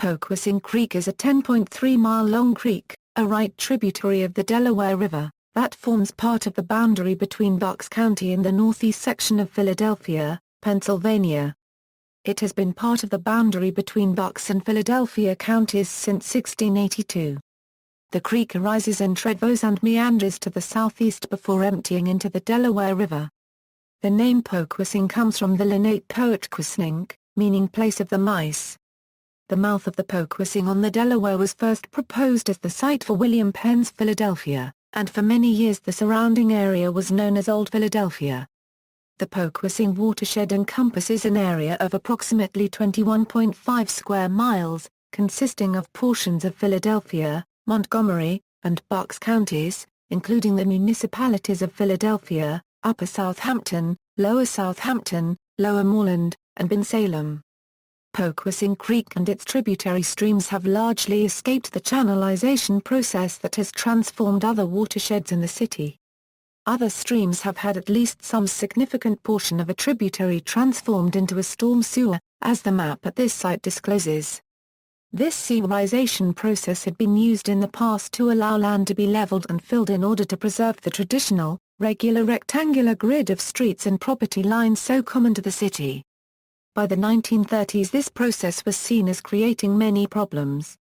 Poquessing Creek is a 10.3-mile-long creek, a right tributary of the Delaware River, that forms part of the boundary between Bucks County and the northeast section of Philadelphia, Pennsylvania. It has been part of the boundary between Bucks and Philadelphia counties since 1682. The creek arises in Trevose and meanders to the southeast before emptying into the Delaware River. The name Poquessing comes from the Lenape Poetquessnink, meaning place of the mice. The mouth of the Poquessing on the Delaware was first proposed as the site for William Penn's Philadelphia, and for many years the surrounding area was known as Old Philadelphia. The Poquessing watershed encompasses an area of approximately 21.5 square miles, consisting of portions of Philadelphia, Montgomery, and Bucks counties, including the municipalities of Philadelphia, Upper Southampton, Lower Southampton, Lower Moreland, and Bensalem. Poquessing Creek and its tributary streams have largely escaped the channelization process that has transformed other watersheds in the city. Other streams have had at least some significant portion of a tributary transformed into a storm sewer, as the map at this site discloses. This sewerization process had been used in the past to allow land to be leveled and filled in order to preserve the traditional, regular rectangular grid of streets and property lines so common to the city. By the 1930s this process was seen as creating many problems.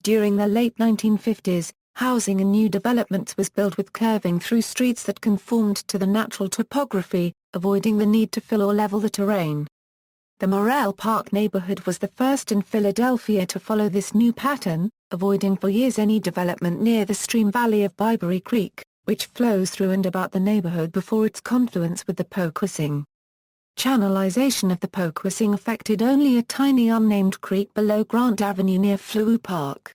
During the late 1950s, housing and new developments was built with curving through streets that conformed to the natural topography, avoiding the need to fill or level the terrain. The Morrell Park neighborhood was the first in Philadelphia to follow this new pattern, avoiding for years any development near the stream valley of Byberry Creek, which flows through and about the neighborhood before its confluence with the Poquessing. Channelization of the Poquessing affected only a tiny unnamed creek below Grant Avenue near Flew Park.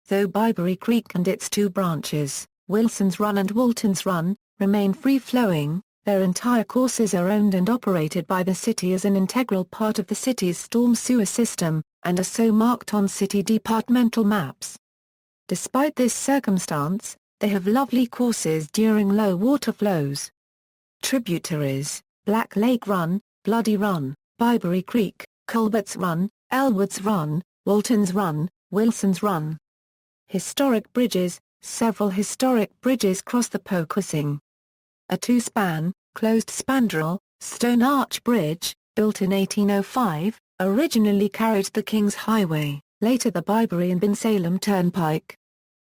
Though Byberry Creek and its two branches, Wilson's Run and Walton's Run, remain free-flowing, their entire courses are owned and operated by the city as an integral part of the city's storm sewer system, and are so marked on city departmental maps. Despite this circumstance, they have lovely courses during low water flows. Tributaries: Black Lake Run, Bloody Run, Byberry Creek, Colbert's Run, Elwood's Run, Walton's Run, Wilson's Run. Historic bridges: several historic bridges cross the Poquessing. A two-span, closed spandrel, stone arch bridge, built in 1805, originally carried the King's Highway, later the Byberry and Bensalem Turnpike.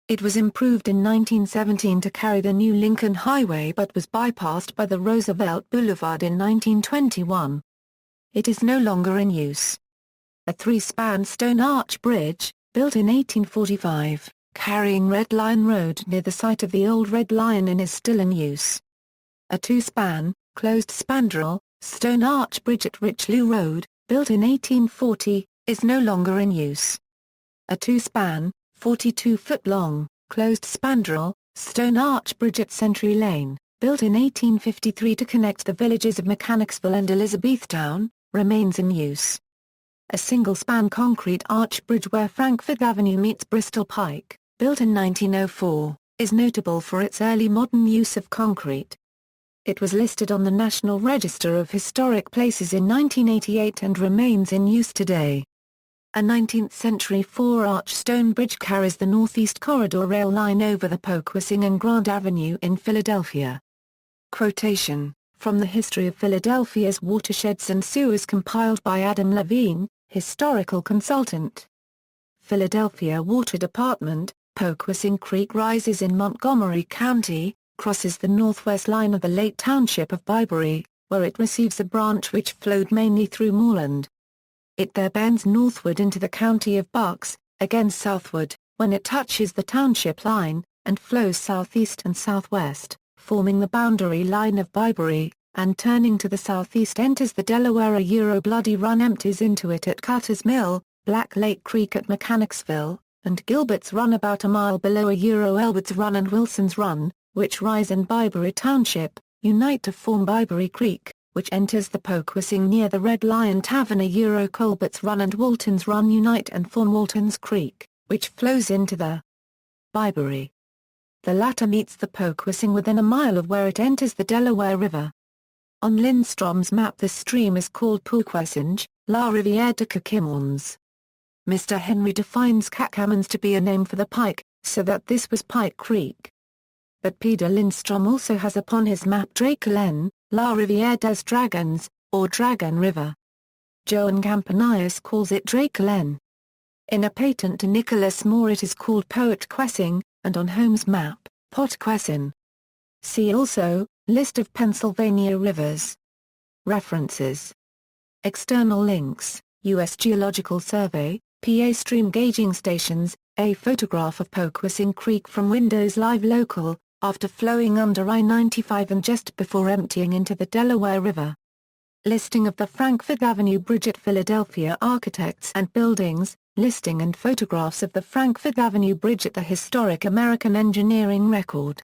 It was improved in 1917 to carry the new Lincoln Highway but was bypassed by the Roosevelt Boulevard in 1921. It is no longer in use. A three-span stone arch bridge, built in 1845, carrying Red Lion Road near the site of the old Red Lion Inn is still in use. A two-span, closed spandrel, stone arch bridge at Richelieu Road, built in 1840, is no longer in use. A two-span, 42-foot-long, closed spandrel, stone arch bridge at Century Lane, built in 1853 to connect the villages of Mechanicsville and Elizabethtown, remains in use. A single-span concrete arch bridge where Frankfort Avenue meets Bristol Pike, built in 1904, is notable for its early modern use of concrete. It was listed on the National Register of Historic Places in 1988 and remains in use today. A 19th-century four-arch stone bridge carries the Northeast Corridor rail line over the Poquessing and Grant Avenue in Philadelphia. Quotation, from the History of Philadelphia's Watersheds and Sewers compiled by Adam Levine, historical consultant. Philadelphia Water Department, Poquessing Creek rises in Montgomery County, crosses the northwest line of the late township of Byberry, where it receives a branch which flowed mainly through Moreland. It there bends northward into the county of Bucks, again southward, when it touches the township line, and flows southeast and southwest, forming the boundary line of Byberry, and turning to the southeast enters the Delaware. Bloody Run empties into it at Cutter's Mill, Black Lake Creek at Mechanicsville, and Gilbert's Run about a mile below. Elwood's Run and Wilson's Run, which rise in Byberry Township, unite to form Byberry Creek, which enters the Poquessing near the Red Lion Tavern. Colbert's Run and Walton's Run unite and form Walton's Creek, which flows into the Byberry. The latter meets the Poquessing within a mile of where it enters the Delaware River. On Lindstrom's map the stream is called Poquessing, La Rivière de Coquimons. Mr. Henry defines Cackhamons to be a name for the pike, so that this was Pike Creek. But Peter Lindstrom also has upon his map Drake Glen, La Rivière des Dragons, or Dragon River. Joan Campanius calls it Drake Glen. In a patent to Nicholas Moore it is called Poetquessing, and on Holmes' map, Poquessing. See also, List of Pennsylvania rivers. References. External links, U.S. Geological Survey, PA Stream Gauging Stations, a photograph of Poquessing Creek from Windows Live Local, after flowing under I-95 and just before emptying into the Delaware River. Listing of the Frank Fifth Avenue Bridge at Philadelphia. Architects and buildings, listing and photographs of the Frank Fifth Avenue Bridge at the Historic American Engineering Record.